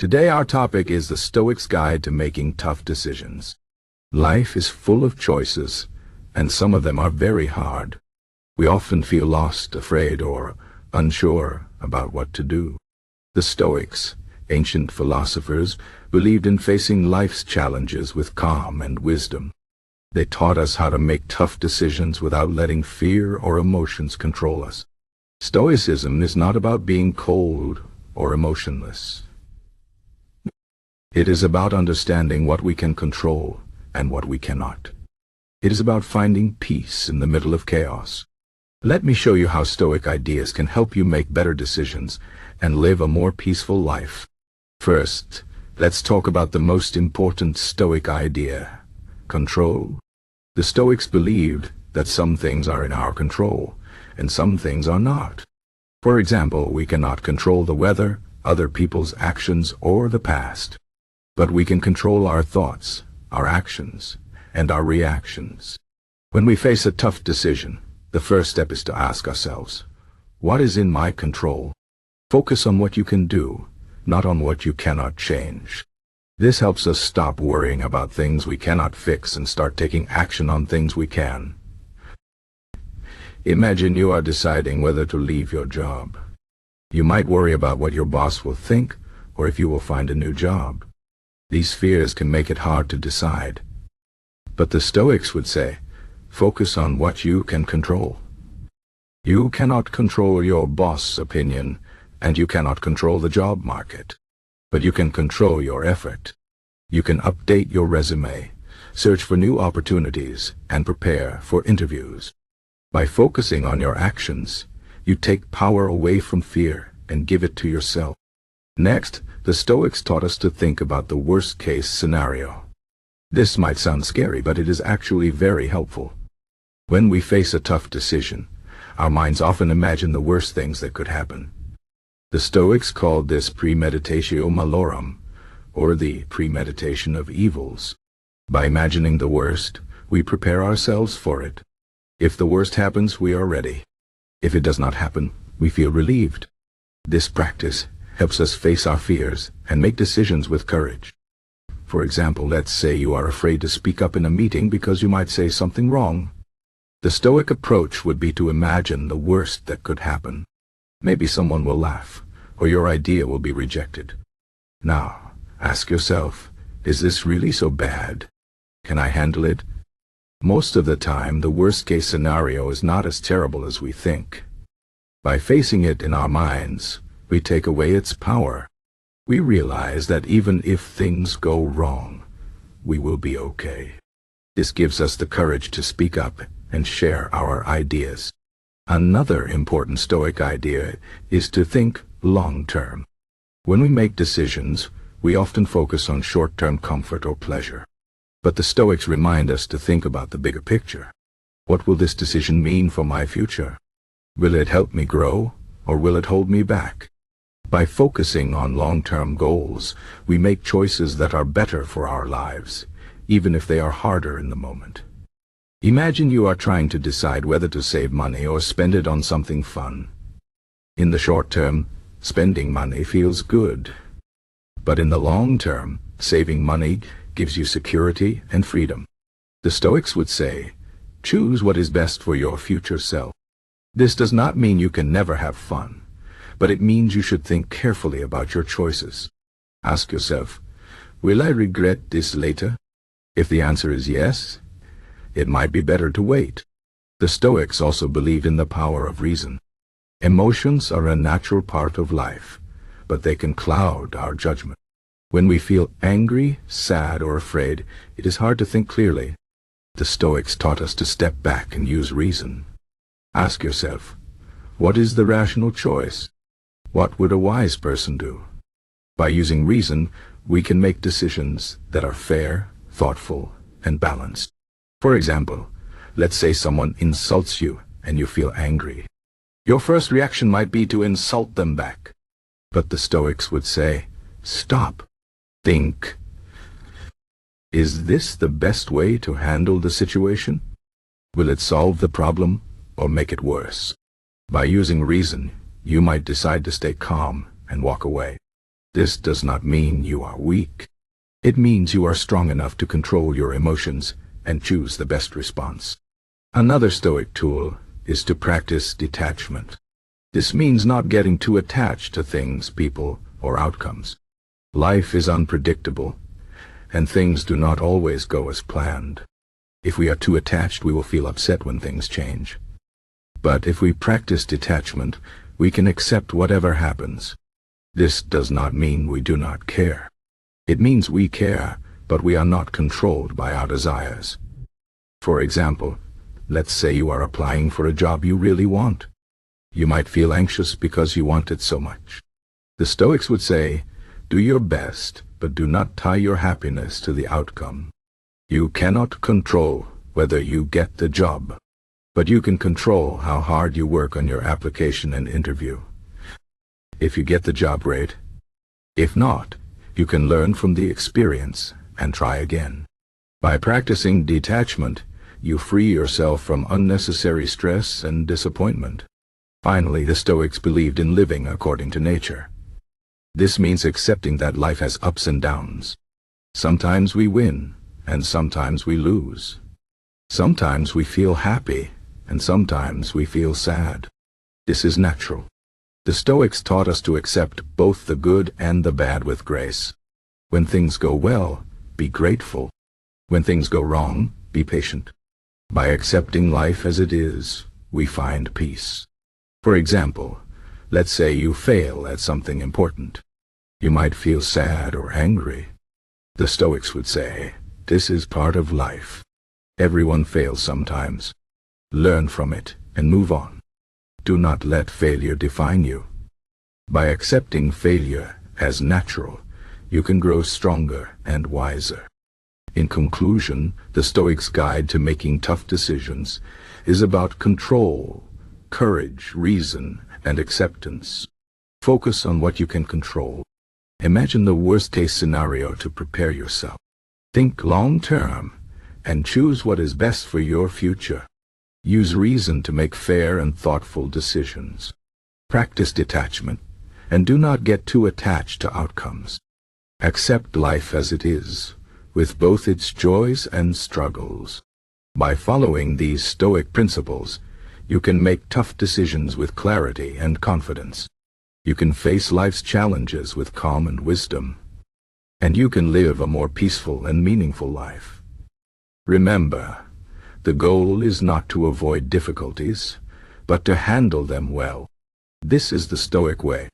Today our topic is the Stoics' Guide to Making Tough Decisions. Life is full of choices, and some of them are very hard. We often feel lost, afraid, or unsure about what to do. The Stoics, ancient philosophers, believed in facing life's challenges with calm and wisdom. They taught us how to make tough decisions without letting fear or emotions control us. Stoicism is not about being cold or emotionless. It is about understanding what we can control and what we cannot. It is about finding peace in the middle of chaos. Let me show you how Stoic ideas can help you make better decisions and live a more peaceful life. First, let's talk about the most important Stoic idea: control. The Stoics believed that some things are in our control and some things are not. For example, we cannot control the weather, other people's actions, or the past. But we can control our thoughts, our actions, and our reactions. When we face a tough decision, the first step is to ask ourselves, what is in my control? Focus on what you can do, not on what you cannot change. This helps us stop worrying about things we cannot fix and start taking action on things we can. Imagine you are deciding whether to leave your job. You might worry about what your boss will think or if you will find a new job. These fears can make it hard to decide. But the Stoics would say, focus on what you can control. You cannot control your boss' opinion, and you cannot control the job market. But you can control your effort. You can update your resume, search for new opportunities, and prepare for interviews. By focusing on your actions, you take power away from fear and give it to yourself. Next, the Stoics taught us to think about the worst-case scenario. This might sound scary, but it is actually very helpful. When we face a tough decision, our minds often imagine the worst things that could happen. The Stoics called this Premeditatio Malorum, or the premeditation of evils. By imagining the worst, we prepare ourselves for it. If the worst happens, we are ready. If it does not happen, we feel relieved. This practice helps us face our fears and make decisions with courage. For example, let's say you are afraid to speak up in a meeting because you might say something wrong. The Stoic approach would be to imagine the worst that could happen. Maybe someone will laugh, or your idea will be rejected. Now, ask yourself, is this really so bad? Can I handle it? Most of the time, the worst-case scenario is not as terrible as we think. By facing it in our minds, we take away its power. We realize that even if things go wrong, we will be okay. This gives us the courage to speak up and share our ideas. Another important Stoic idea is to think long-term. When we make decisions, we often focus on short-term comfort or pleasure. But the Stoics remind us to think about the bigger picture. What will this decision mean for my future? Will it help me grow, or will it hold me back? By focusing on long-term goals, we make choices that are better for our lives, even if they are harder in the moment. Imagine you are trying to decide whether to save money or spend it on something fun. In the short term, spending money feels good. But in the long term, saving money gives you security and freedom. The Stoics would say, choose what is best for your future self. This does not mean you can never have fun, but it means you should think carefully about your choices. Ask yourself, will I regret this later? If the answer is yes, it might be better to wait. The Stoics also believe in the power of reason. Emotions are a natural part of life, but they can cloud our judgment. When we feel angry, sad, or afraid, it is hard to think clearly. The Stoics taught us to step back and use reason. Ask yourself, what is the rational choice? What would a wise person do? By using reason, we can make decisions that are fair, thoughtful, and balanced. For example, let's say someone insults you and you feel angry. Your first reaction might be to insult them back. But the Stoics would say, stop. Think. Is this the best way to handle the situation? Will it solve the problem or make it worse? By using reason, you might decide to stay calm and walk away. This does not mean you are weak. It means you are strong enough to control your emotions and choose the best response. Another Stoic tool is to practice detachment. This means not getting too attached to things, people, or outcomes. Life is unpredictable, and things do not always go as planned. If we are too attached, we will feel upset when things change. But if we practice detachment, we can accept whatever happens. This does not mean we do not care. It means we care, but we are not controlled by our desires. For example, let's say you are applying for a job you really want. You might feel anxious because you want it so much. The Stoics would say, do your best, but do not tie your happiness to the outcome. You cannot control whether you get the job, but you can control how hard you work on your application and interview. If you get the job, great. If not, you can learn from the experience and try again. By practicing detachment, you free yourself from unnecessary stress and disappointment. Finally, the Stoics believed in living according to nature. This means accepting that life has ups and downs. Sometimes we win, and sometimes we lose. Sometimes we feel happy, and sometimes we feel sad. This is natural. The Stoics taught us to accept both the good and the bad with grace. When things go well, be grateful. When things go wrong, be patient. By accepting life as it is, we find peace. For example, let's say you fail at something important. You might feel sad or angry. The Stoics would say, this is part of life. Everyone fails sometimes. Learn from it and move on. Do not let failure define you. By accepting failure as natural, you can grow stronger and wiser. In conclusion, the Stoics' guide to making tough decisions is about control, courage, reason, and acceptance. Focus on what you can control. Imagine the worst-case scenario to prepare yourself. Think long-term and choose what is best for your future. Use reason to make fair and thoughtful decisions. Practice detachment, and do not get too attached to outcomes. Accept life as it is, with both its joys and struggles. By following these Stoic principles, you can make tough decisions with clarity and confidence. You can face life's challenges with calm and wisdom. And you can live a more peaceful and meaningful life. Remember, the goal is not to avoid difficulties, but to handle them well. This is the Stoic way.